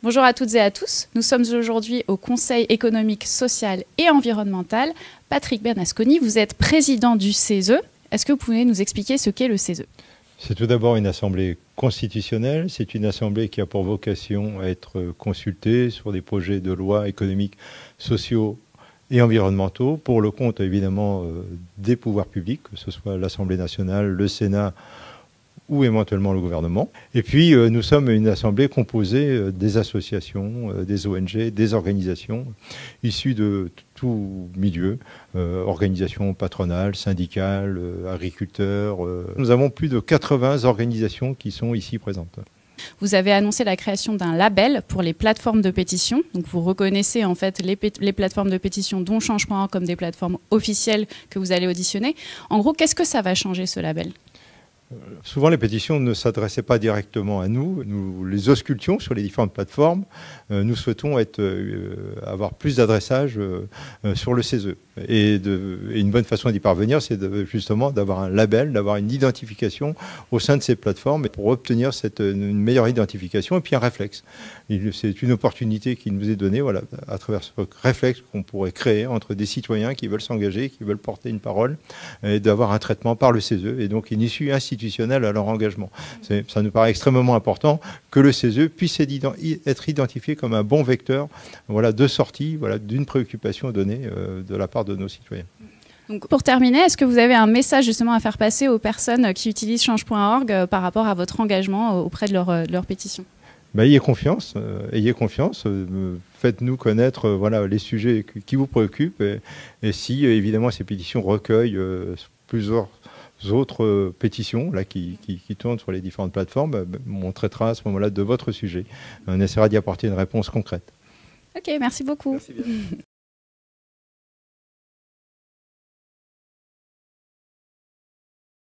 Bonjour à toutes et à tous. Nous sommes aujourd'hui au Conseil économique, social et environnemental. Patrick Bernasconi, vous êtes président du CESE. Est-ce que vous pouvez nous expliquer ce qu'est le CESE? C'est tout d'abord une assemblée constitutionnelle. C'est une assemblée qui a pour vocation à être consultée sur des projets de loi économiques, sociaux et environnementaux pour le compte évidemment des pouvoirs publics, que ce soit l'Assemblée nationale, le Sénat ou éventuellement le gouvernement. Et puis, nous sommes une assemblée composée des associations, des ONG, des organisations issues de tout milieu, organisations patronales, syndicales, agriculteurs. Nous avons plus de 80 organisations qui sont ici présentes. Vous avez annoncé la création d'un label pour les plateformes de pétition. Donc vous reconnaissez en fait les plateformes de pétition dont Change.org comme des plateformes officielles que vous allez auditionner. En gros, qu'est-ce que ça va changer ce label ? Souvent, les pétitions ne s'adressaient pas directement à nous. Nous les auscultions sur les différentes plateformes. Nous souhaitons avoir plus d'adressage sur le CESE. Et une bonne façon d'y parvenir, c'est justement d'avoir un label, d'avoir une identification au sein de ces plateformes pour obtenir une meilleure identification et puis un réflexe. C'est une opportunité qui nous est donnée à travers ce réflexe qu'on pourrait créer entre des citoyens qui veulent s'engager, qui veulent porter une parole et d'avoir un traitement par le CESE et donc une issue institutionnelle à leur engagement. Ça nous paraît extrêmement important que le CESE puisse être identifié comme un bon vecteur de sortie d'une préoccupation donnée de la part de nos citoyens. Donc, pour terminer, est-ce que vous avez un message justement à faire passer aux personnes qui utilisent Change.org par rapport à votre engagement auprès de leur pétition ? Ayez confiance, faites-nous connaître les sujets qui vous préoccupent et si évidemment ces pétitions recueillent plusieurs autres pétitions qui tournent sur les différentes plateformes, on traitera à ce moment-là de votre sujet. On essaiera d'y apporter une réponse concrète. Ok, merci beaucoup. Merci bien.